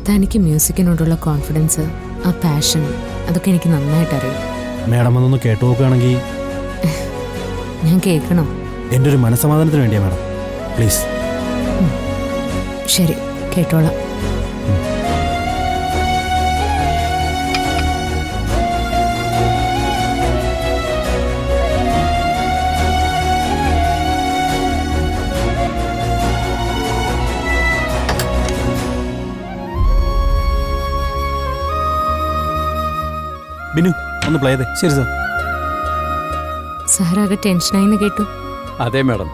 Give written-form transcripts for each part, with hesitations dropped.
തനിക്ക് മ്യൂസിക്കിനോടുള്ള കോൺഫിഡൻസ്, ആ പാഷൻ, അതൊക്കെ എനിക്ക് നന്നായിട്ട് അറിയാം. മാഡം ഒന്നൊന്ന് കേട്ടു നോക്കുകയാണെങ്കിൽ. ഞാൻ കേൾക്കണം. എൻ്റെ ഒരു മനസ്സമാധാനത്തിന് വേണ്ടിയാ മാഡം, പ്ലീസ്. ശരി, കേട്ടോളാം. ബിനു ഒന്ന് പ്ലേ ചെയ്തേ. ശരി സാർ. സാറാകെ ടെൻഷനായിന്ന് കേട്ടു. അതെ മാഡം,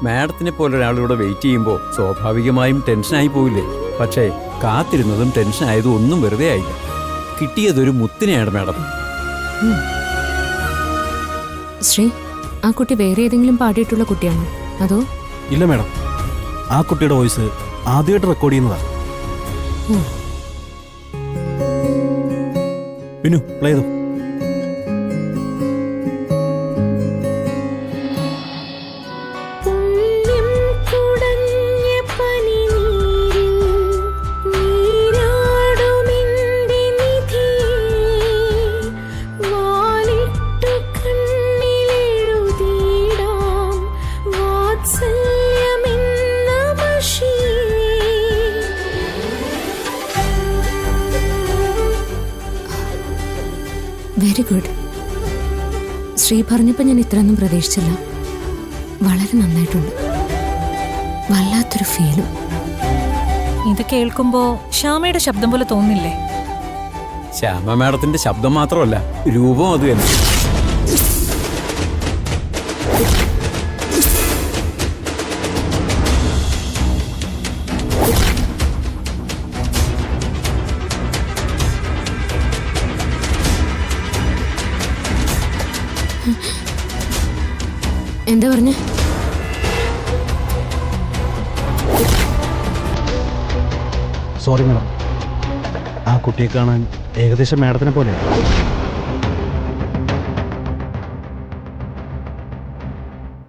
മാഡത്തിനെ പോലെ ഒരാളിവിടെ വെയിറ്റ് ചെയ്യുമ്പോൾ സ്വാഭാവികമായും ടെൻഷനായി പോയില്ലേ? പക്ഷേ കാത്തിരുന്നതും ടെൻഷനായതും ഒന്നും വെറുതെ ആയില്ല. കിട്ടിയതൊരു മുത്തിനെയാണ് മാഡം. ശ്രീ, ആ കുട്ടി വേറെ ഏതെങ്കിലും പാടിയിട്ടുള്ള കുട്ടിയാണോ അതോ? ഇല്ല മാഡം, ആ കുട്ടിയുടെ വോയിസ് ആദ്യമായിട്ട് റെക്കോർഡ് ചെയ്യുന്നതാണ്. ബിനു പ്ലേ ചെയ്തു. Very good. ശ്രീ പറഞ്ഞപ്പോൾ ഞാൻ ഇത്രയൊന്നും പ്രതീക്ഷിച്ചില്ല. വളരെ നന്നായിട്ടുണ്ട്. വല്ലാത്തൊരു ഫീലും. ഇത് കേൾക്കുമ്പോ ശ്യാമയുടെ ശബ്ദം പോലെ തോന്നില്ലേ? ശ്യാമ മാഡത്തിന്റെ ശബ്ദം മാത്രമല്ല, രൂപം അത് തന്നെ. എന്താ പറഞ്ഞേ? സോറി മാഡം, ആ കുട്ടിയെ കാണാൻ ഏകദേശം മാഡത്തിനെ പോലെ.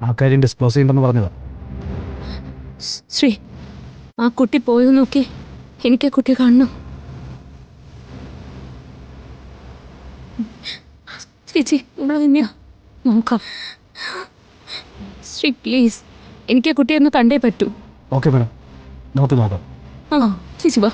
ആ കാര്യം ഡിസ്ക്ലോസ് ചെയ്യണ്ടെന്ന് പറഞ്ഞതാ. ശ്രീ, ആ കുട്ടി പോയത് നോക്കി. എനിക്ക് ആ കുട്ടിയെ കാണണം. ചേച്ചി ഇവിടെ തന്നെയാ, നോക്കാം. ശ്രീ പ്ലീസ്, എനിക്ക് ആ കുട്ടിയെ ഒന്ന് കണ്ടേ പറ്റൂ. ഓക്കെ മാഡം, നമുക്ക് നോക്കാം. ആ ചേച്ചി വാ.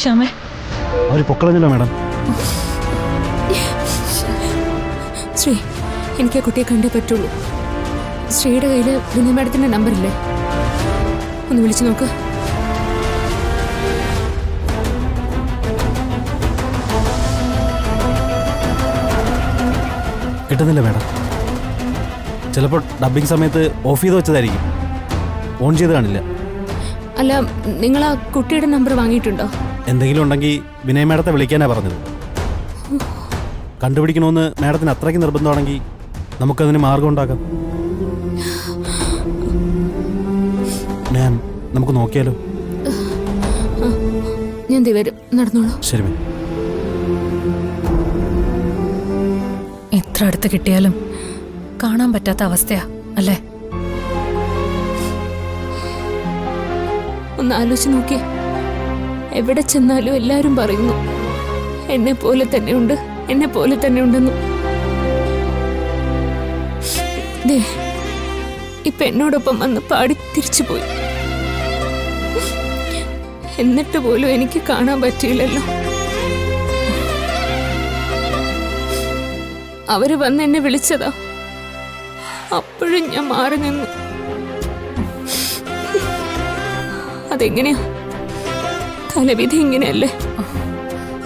ശ്യാമേ, അവർ പൊക്കളഞ്ഞല്ലോ മാഡം. ശ്രീ, എനിക്ക് ആ കുട്ടിയെ കണ്ടേ പറ്റുള്ളൂ. ശ്രീയുടെ കയ്യിൽ വിനയ മാഡത്തിന്റെ നമ്പറില്ലേ? ഒന്ന് വിളിച്ചു നോക്ക്. കിട്ടുന്നില്ല മാഡം. ചിലപ്പോൾ ഡബ്ബിംഗ് സമയത്ത് ഓഫ് ചെയ്ത് വെച്ചതായിരിക്കും, ഓൺ ചെയ്ത് കാണില്ല. അല്ല, നിങ്ങൾ ആ കുട്ടിയുടെ നമ്പർ വാങ്ങിയിട്ടുണ്ടോ? എന്തെങ്കിലും ഉണ്ടെങ്കിൽ വിനയ മാഡത്തെ വിളിക്കാനാ പറഞ്ഞത്. കണ്ടുപിടിക്കണമെന്ന് മാഡത്തിന് അത്രയ്ക്ക് നിർബന്ധമാണെങ്കിൽ നമുക്കതിന് മാർഗം ഉണ്ടാക്കാം. മാം, നമുക്ക് നോക്കിയാലോ? ഞാൻ വരും, നടന്നോളൂ. ശരി മാം. എത്ര അടുത്ത് കിട്ടിയാലും കാണാൻ പറ്റാത്ത അവസ്ഥയാ അല്ലേ? ഒന്ന് ആലോചിച്ച് നോക്കിയേ. എവിടെ ചെന്നാലും എല്ലാവരും പറയുന്നു എന്നെ പോലെ തന്നെയുണ്ട്, എന്നെ പോലെ തന്നെ ഉണ്ടെന്ന്. ഇപ്പൊ എന്നോടൊപ്പം വന്ന് പാടി തിരിച്ചു പോയി. എന്നിട്ട് പോലും എനിക്ക് കാണാൻ പറ്റിയില്ലല്ലോ. അവര് വന്ന് എന്നെ വിളിച്ചതാ. അപ്പോഴും ഞാൻ മാറി നിന്നു. അതെങ്ങനെയാ? തലവിധി ഇങ്ങനെയല്ലേ?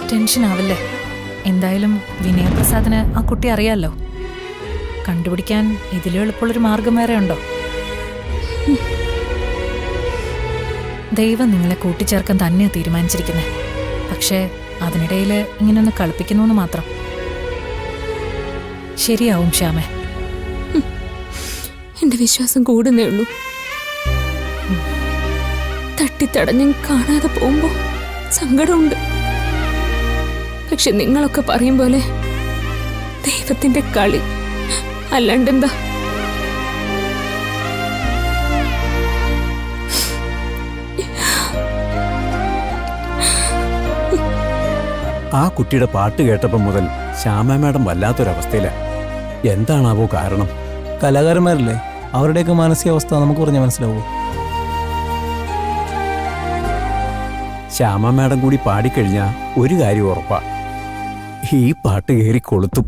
ടെൻഷൻ ആവില്ലേ? എന്തായാലും വിനയപ്രസാദിന് ആ കുട്ടി അറിയാലോ. കണ്ടുപിടിക്കാൻ ഇതിലും എളുപ്പമുള്ളൊരു മാർഗം വേറെ ഉണ്ടോ? ദൈവം നിങ്ങളെ കൂട്ടിച്ചേർക്കാൻ തന്നെയാ തീരുമാനിച്ചിരിക്കുന്നത്. പക്ഷേ അതിനിടയിൽ ഇങ്ങനൊന്ന് കളിപ്പിക്കുന്നു മാത്രം. ശരിയാവും ശ്യാമേ. എന്റെ വിശ്വാസം കൂടുന്നേ ഉള്ളൂ. തട്ടിത്തടഞ്ഞും കാണാതെ പോകുമ്പോ സങ്കടമുണ്ട്. പക്ഷെ നിങ്ങളൊക്കെ പറയും പോലെ ദൈവത്തിന്റെ കളി അല്ലാണ്ടെന്താ? ആ കുട്ടിയുടെ പാട്ട് കേട്ടപ്പം മുതൽ ശ്യാമ മാഡം വല്ലാത്തൊരവസ്ഥയിലാണ്. എന്താണാവോ കാരണം? കലാകാരന്മാരല്ലേ, അവരുടെയൊക്കെ മാനസികാവസ്ഥ നമുക്ക് പറഞ്ഞാൽ മനസ്സിലാവൂ. ശ്യാമ മാഡം കൂടി പാടിക്കഴിഞ്ഞാൽ ഒരു കാര്യം ഉറപ്പാ, ഈ പാട്ട് കയറി കൊളുത്തും.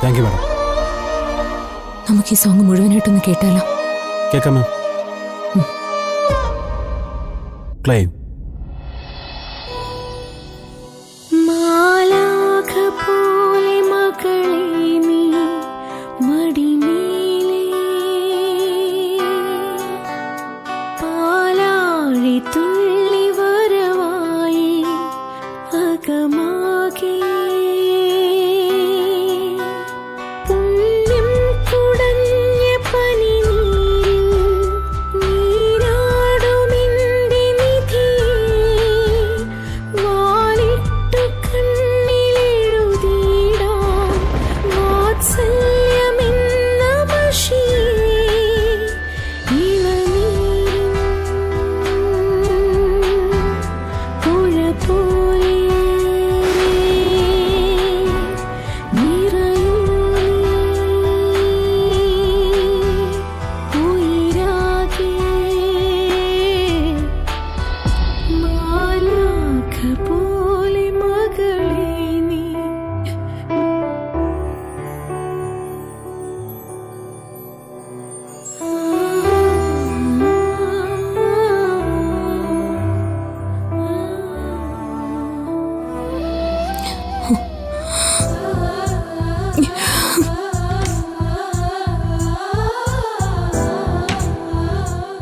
Thank you madam. നമുക്ക് ഈ സോങ് മുഴുവനായിട്ടൊന്ന് കേട്ടാലോ? കേൾക്കാം മാം. ക്ലെയിം.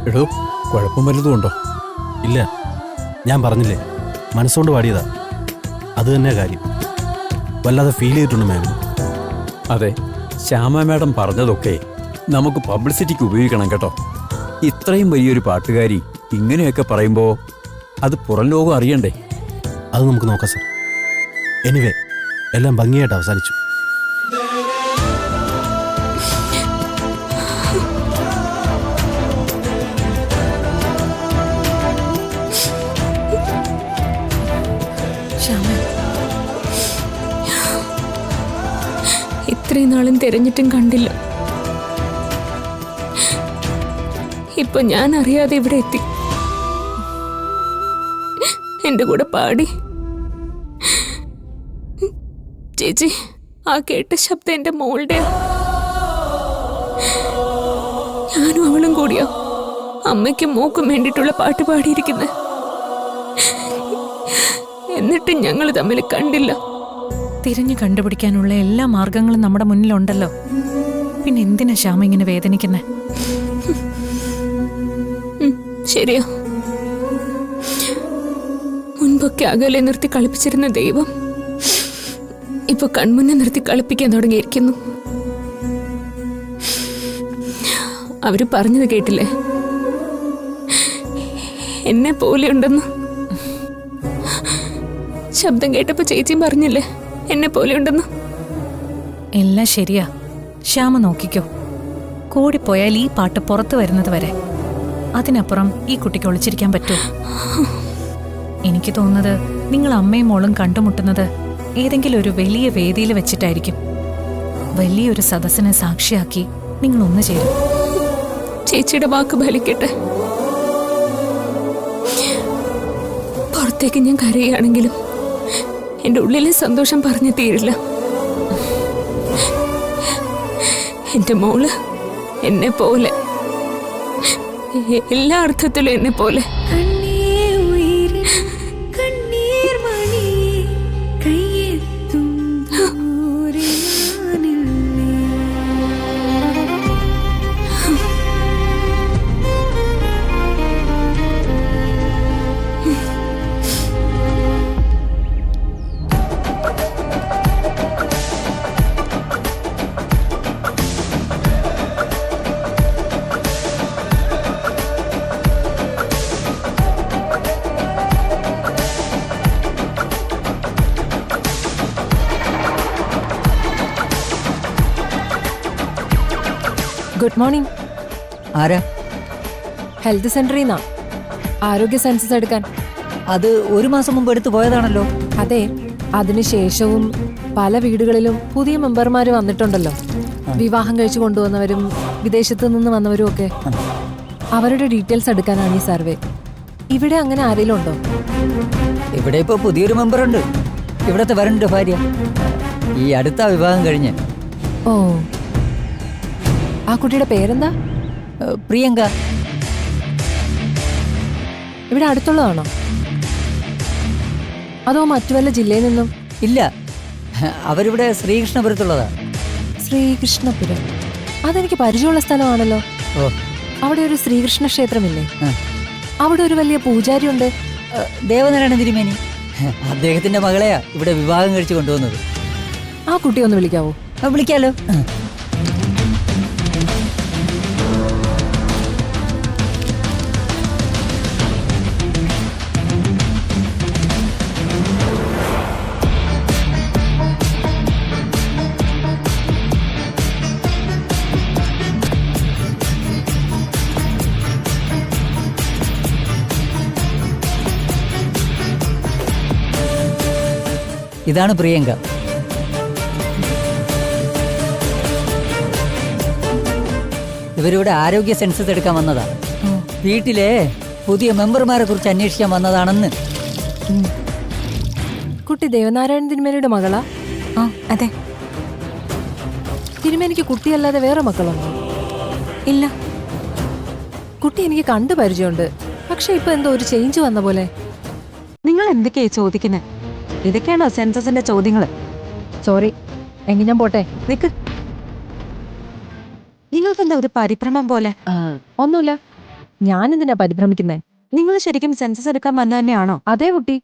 എടോ, കുഴപ്പം വല്ലതും ഉണ്ടോ? ഇല്ല, ഞാൻ പറഞ്ഞില്ലേ, മനസ്സുകൊണ്ട് പാടിയതാ. അത് തന്നെ കാര്യം. വല്ലാതെ ഫീൽ ചെയ്തിട്ടുണ്ട് മാമിന്. അതെ, ശ്യാമ മാഡം പറഞ്ഞതൊക്കെ നമുക്ക് പബ്ലിസിറ്റിക്ക് ഉപയോഗിക്കണം കേട്ടോ. ഇത്രയും വലിയൊരു പാട്ടുകാരി ഇങ്ങനെയൊക്കെ പറയുമ്പോൾ അത് പുറം ലോകം അറിയണ്ടേ? അത് നമുക്ക് നോക്കാം സർ. എനിവേ, എല്ലാം ഭംഗിയായിട്ട് അവസാനിച്ചു. ശ്യാമ, ഇത്രയും നാളും തിരഞ്ഞിട്ടും കണ്ടില്ല. ഇപ്പൊ ഞാൻ അറിയാതെ ഇവിടെ എത്തി. എന്റെ കൂടെ പാടി. ചേച്ചി, ആ കേട്ട ശബ്ദം എന്റെ മോളുടെ. ഞാനും അവളും കൂടിയോ അമ്മയ്ക്കും മോക്കും വേണ്ടിയിട്ടുള്ള പാട്ട് പാടിയിരിക്കുന്നത്. എന്നിട്ടും ഞങ്ങൾ തമ്മിൽ കണ്ടില്ല. തിരഞ്ഞു കണ്ടുപിടിക്കാനുള്ള എല്ലാ മാർഗങ്ങളും നമ്മുടെ മുന്നിലുണ്ടല്ലോ. പിന്നെ എന്തിനാ ശ്യാമ ഇങ്ങനെ വേദനിക്കുന്നേ? ശരിയോ? മുൻപൊക്കെ അകലെ നിർത്തി കളിപ്പിച്ചിരുന്ന ദൈവം ഇപ്പൊ കൺമുന്നെ നിർത്തി കളിപ്പിക്കാൻ തുടങ്ങിയിരിക്കുന്നു. അവര് പറഞ്ഞത് കേട്ടില്ലേ, എന്നെ പോലെയുണ്ടെന്ന്. ശബ്ദം കേട്ടപ്പോ ചേച്ചിയും പറഞ്ഞില്ലേ എന്നെ പോലെയുണ്ടെന്ന്. എല്ലാം ശരിയാ. ശ്യാമ നോക്കിക്കോ, കൂടിപ്പോയാൽ ഈ പാട്ട് പുറത്തു വരുന്നത് വരെ. അതിനപ്പുറം ഈ കുട്ടിക്ക് ഒളിച്ചിരിക്കാൻ പറ്റുമോ? എനിക്ക് തോന്നുന്നത് നിങ്ങൾ അമ്മയും മോളും കണ്ടുമുട്ടുന്നത് ഏതെങ്കിലും ഒരു വലിയ വേദിയിൽ വെച്ചിട്ടായിരിക്കും. വലിയൊരു സദസ്സിനെ സാക്ഷിയാക്കി നിങ്ങൾ ഒന്നു ചേരും. ചേച്ചിയുടെ വാക്ക് ഫലിക്കട്ടെ. പുറത്തേക്ക് ഞാൻ കരയുകയാണെങ്കിലും എന്റെ ഉള്ളിലെ സന്തോഷം പറഞ്ഞു തീരില്ല. എന്റെ മോള് എന്നെ പോലെ, എല്ലാ അർത്ഥത്തിലും എന്നെ പോലെ. Good morning. ആരാ? ഹെൽത്ത് സെന്ററിൽ നിന്നാ ആരോഗ്യ സെൻസസ് എടുക്കാൻ. അത് 1 മാസം മുമ്പ് എടുത്തു പോയതാണല്ലോ. അതെ, അതിനുശേഷവും പല വീടുകളിലും പുതിയ മെമ്പർമാർ വന്നിട്ടുണ്ടല്ലോ. വിവാഹം കഴിച്ചു കൊണ്ടുവന്നവരും വിദേശത്ത് നിന്ന് വന്നവരും ഒക്കെ. അവരുടെ ഡീറ്റെയിൽസ് എടുക്കാനാണ് ഈ സർവേ. ഇവിടെ അങ്ങനെ ആരെങ്കിലും ഉണ്ടോ? ഇവിടെ ഇപ്പോൾ പുതിയൊരു മെമ്പറുണ്ട്. ഇവിടത്തെ വരൻ്റെ ഭാര്യ. ഈ അടുത്ത വിവാഹം കഴിഞ്ഞ്. ഓ, ആ കുട്ടിയുടെ പേരെന്താ? പ്രിയങ്ക. ഇവിടെ അടുത്തുള്ളതാണോ അതോ മറ്റു വല്ല ജില്ലയിൽ നിന്നും? ഇല്ല, അവരിവിടെ ശ്രീകൃഷ്ണപുരത്തുള്ളതാ. ശ്രീകൃഷ്ണപുരം, അതെനിക്ക് പരിചയമുള്ള സ്ഥലമാണല്ലോ. ഓ, അവിടെ ഒരു ശ്രീകൃഷ്ണ ക്ഷേത്രമില്ലേ? ആ. അവിടെ ഒരു വലിയ പൂജാരി ഉണ്ട്. ദേവനാരായണ തിരുമേനി. അദ്ദേഹത്തിന്റെ മകളെയാ ഇവിടെ വിവാഹം കഴിച്ച് കൊണ്ടുവന്നത്. ആ കുട്ടിയെ ഒന്ന് വിളിക്കാവോ? വിളിക്കാലോ. ഇതാണ് പ്രിയങ്ക. ഇവരിവിടെ ആരോഗ്യ സെൻസസ് എടുക്കാൻ വന്നതാ. വീട്ടിലെ പുതിയ മെമ്പർമാരെ കുറിച്ച് അന്വേഷിക്കാൻ വന്നതാണെന്ന്. കുട്ടി ദേവനാരായണൻ തിരുമേനിയുടെ മകളാ? ആ അതെ. തിരുമേനിക്ക് കുട്ടിയല്ലാതെ വേറെ മക്കളുണ്ടോ? ഇല്ല. കുട്ടി എനിക്ക് കണ്ടു പരിചയമുണ്ട്, പക്ഷെ ഇപ്പൊ എന്തോ ഒരു ചേഞ്ച് വന്ന പോലെ. നിങ്ങൾ എന്തൊക്കെയാ ചോദിക്കുന്നത്? ഇതൊക്കെയാണോ സെൻസസിന്റെ ചോദ്യങ്ങള്? സോറി, എങ്കിൽ ഞാൻ പോട്ടെ. നിക്ക്, നിങ്ങൾക്കെന്താ ഒരു പരിഭ്രമം പോലെ? ഒന്നുമില്ല, ഞാനെന്തിനാ പരിഭ്രമിക്കുന്നേ? നിങ്ങൾ ശരിക്കും സെൻസസ് എടുക്കാൻ വന്ന തന്നെയാണോ? അതേ കുട്ടി,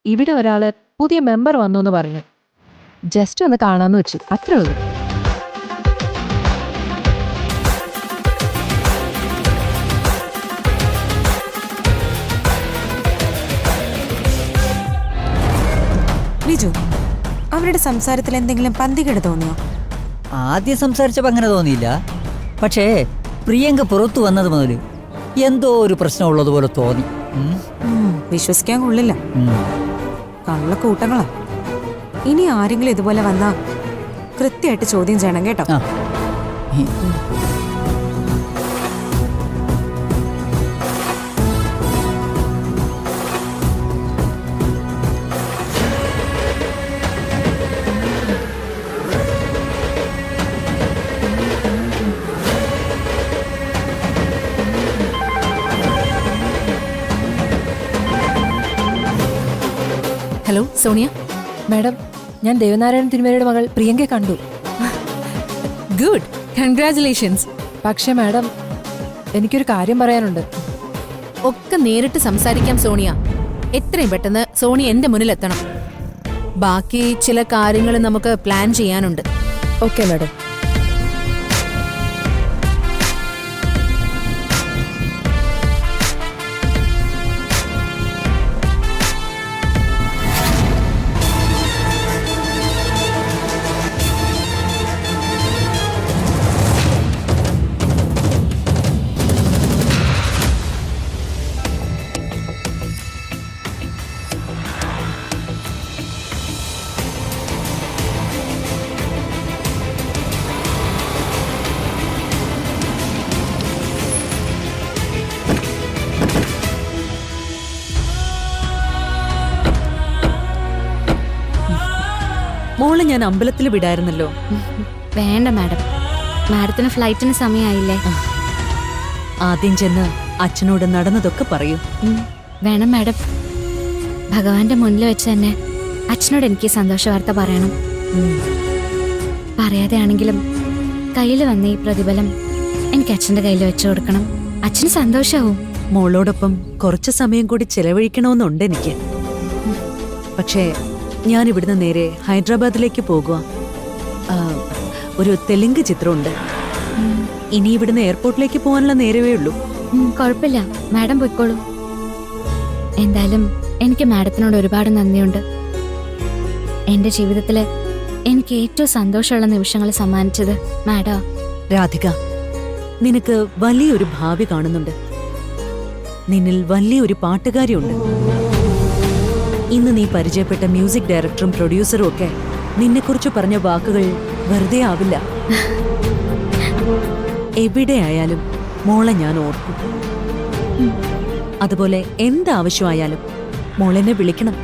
ഇവിടെ ഒരാള് പുതിയ മെമ്പർ വന്നു എന്ന് പറഞ്ഞു. ജസ്റ്റ് ഒന്ന് കാണാന്ന് വെച്ചു, അത്രേ ഉള്ളൂ. ബിജു, അവരുടെ സംസാരത്തിൽ എന്തെങ്കിലും പന്തികേട് തോന്നിയോ? ആദ്യം സംസാരിച്ചപ്പോൾ അങ്ങനെ തോന്നിയില്ല. പക്ഷേ പ്രിയങ്ക പുറത്തു വന്നത് മുതൽ എന്തോ ഒരു പ്രശ്നമുള്ളതുപോലെ തോന്നി. വിശ്വസിക്കാൻ കൊള്ളില്ല. ഉം. കള്ളക്കൂട്ടങ്ങളാ. ഇനി ആരെങ്കിലും ഇതുപോലെ വന്നാ കൃത്യമായിട്ട് ചോദ്യം ചെയ്യണം കേട്ടോ. ആ. ഹലോ സോണിയ. മാഡം, ഞാൻ ദേവനാരായണൻ തിരുമേനിയുടെ മകൾ പ്രിയങ്കയെ കണ്ടു. Good, congratulations. പക്ഷേ മാഡം, എനിക്കൊരു കാര്യം പറയാനുണ്ട്. ഒക്കെ നേരിട്ട് സംസാരിക്കാം സോണിയ. എത്രയും പെട്ടെന്ന് സോണിയ എന്റെ മുന്നിൽ എത്തണം. ബാക്കി ചില കാര്യങ്ങൾ നമുക്ക് പ്ലാൻ ചെയ്യാനുണ്ട്. Okay madam. മോളെ ഞാൻ അമ്പലത്തിൽ വിടായിരുന്നല്ലോ. വേണ്ട മാഡം, മാഡത്തിന് ഫ്ലൈറ്റിന് സമയമായില്ലേ. ആദ്യം ചെന്ന് അച്ഛനോട് നടന്നതൊക്കെ പറയൂ. വേണം മാഡം. ഭഗവാന്റെ മുന്നിൽ വെച്ച് തന്നെ അച്ഛനോട് എനിക്ക് സന്തോഷ വാർത്ത പറയണം. പറയാതെ ആണെങ്കിലും കയ്യിൽ വന്ന ഈ പ്രതിഫലം എനിക്ക് അച്ഛൻ്റെ കയ്യിൽ വെച്ചു കൊടുക്കണം. അച്ഛന് സന്തോഷാവും. മോളോടൊപ്പം കുറച്ച് സമയം കൂടി ചെലവഴിക്കണമെന്നുണ്ട് എനിക്ക്. പക്ഷേ ഞാൻ ഇവിടുന്ന് നേരെ ഹൈദരാബാദിലേക്ക് പോകുക. ഒരു തെലുങ്ക് ചിത്രമുണ്ട്. ഇനി ഇവിടുന്ന് എയർപോർട്ടിലേക്ക് പോകാനുള്ള നേരവേ ഉള്ളൂ. കുഴപ്പമില്ല, മാഡം പോയിക്കോളൂ. എന്തായാലും എനിക്ക് മാഡത്തിനോട് ഒരുപാട് നന്ദിയുണ്ട്. എന്റെ ജീവിതത്തില് എനിക്ക് ഏറ്റവും സന്തോഷമുള്ള നിമിഷങ്ങൾ സമ്മാനിച്ചത് മാഡാ. രാധിക, നിനക്ക് വലിയൊരു ഭാവി കാണുന്നുണ്ട്. നിന്നിൽ വലിയൊരു പാട്ടുകാരിയുണ്ട്. ഇന്ന് നീ പരിചയപ്പെട്ട മ്യൂസിക് ഡയറക്ടറും പ്രൊഡ്യൂസറും ഒക്കെ നിന്നെക്കുറിച്ച് പറഞ്ഞ വാക്കുകൾ വെറുതെ ആവില്ല. എവിടെയായാലും മോളെ ഞാൻ ഓർക്കും. അതുപോലെ എന്താവശ്യമായാലും മോളെന്നെ വിളിക്കണം.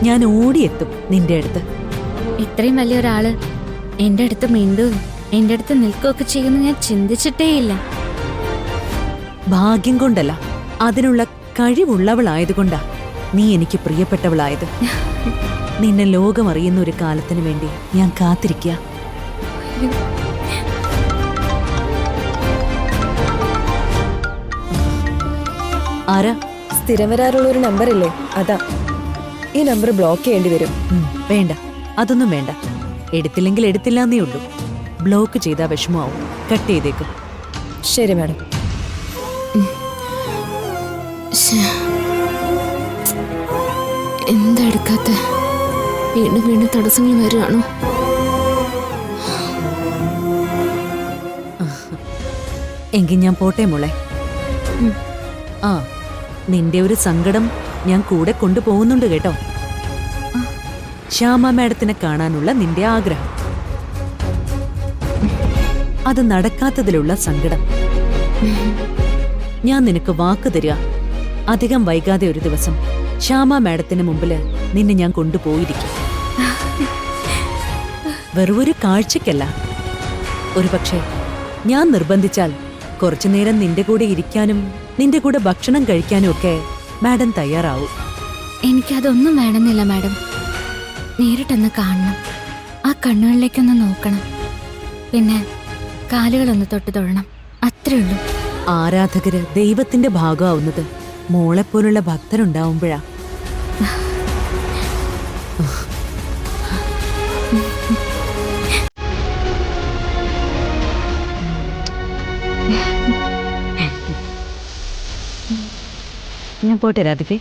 ഞാൻ ഓടിയെത്തും നിന്റെ അടുത്ത്. ഇത്രയും വലിയൊരാള് എന്റെ അടുത്ത് മിണ്ടും എന്റെ അടുത്ത് നിൽക്കുകയൊക്കെ ചെയ്യുമെന്ന് ഞാൻ ചിന്തിച്ചിട്ടേയില്ല. ഭാഗ്യം കൊണ്ടല്ല, അതിനുള്ള കഴിവുള്ളവളായതുകൊണ്ടാ നീ എനിക്ക് പ്രിയപ്പെട്ടവളായത്. നിന്നെ ലോകം അറിയുന്ന ഒരു കാലത്തിന് വേണ്ടി ഞാൻ കാത്തിരിക്കുക. ആരാ? സ്ഥിരം വരാറുള്ള ഒരു നമ്പർ ഇല്ലേ, അതാ. ഈ നമ്പർ ബ്ലോക്ക് ചെയ്യേണ്ടി വരും. വേണ്ട, അതൊന്നും വേണ്ട. എടുത്തില്ലെങ്കിൽ എടുത്തില്ലാന്നേ ഉള്ളൂ. ബ്ലോക്ക് ചെയ്താ വിഷമമാവും. കട്ട് ചെയ്തേക്ക്. ശരി മാഡം. എന്താ എടുക്കാത്ത? വീണ്ടും വീണ്ടും തടസ്സങ്ങൾ വരികയാണോ? എങ്കിൽ ഞാൻ പോട്ടെ മോളെ. ആ, നിന്റെ ഒരു സങ്കടം ഞാൻ കൂടെ കൊണ്ടുപോകുന്നുണ്ട് കേട്ടോ. ശ്യാമ മാഡത്തിനെ കാണാനുള്ള നിന്റെ ആഗ്രഹം, അത് നടക്കാത്തതിലുള്ള സങ്കടം. ഞാൻ നിനക്ക് വാക്ക് തരിക, അധികം വൈകാതെ ഒരു ദിവസം ശ്യാമ മാഡത്തിന് മുമ്പില് നിന്നെ ഞാൻ കൊണ്ടുപോയിരിക്കും. വെറുമൊരു കാഴ്ചയ്ക്കല്ല. ഒരുപക്ഷെ ഞാൻ നിർബന്ധിച്ചാൽ കുറച്ചുനേരം നിന്റെ കൂടെ ഇരിക്കാനും നിന്റെ കൂടെ ഭക്ഷണം കഴിക്കാനും ഒക്കെ മാഡം തയ്യാറാവും. എനിക്കതൊന്നും വേണമെന്നില്ല മാഡം. നേരിട്ടൊന്ന് കാണണം, ആ കണ്ണുകളിലേക്കൊന്ന് നോക്കണം, പിന്നെ കാലുകളൊന്ന് തൊട്ട് തൊഴണം, അത്രേ അത്രേ ഉള്ളൂ. ആരാധകര് ദൈവത്തിന്റെ ഭാഗമാവുന്നത് മോളെപ്പോലുള്ള ഭക്തരുണ്ടാവുമ്പോഴാ. ഞാൻ പോട്ടെ രാധികേ.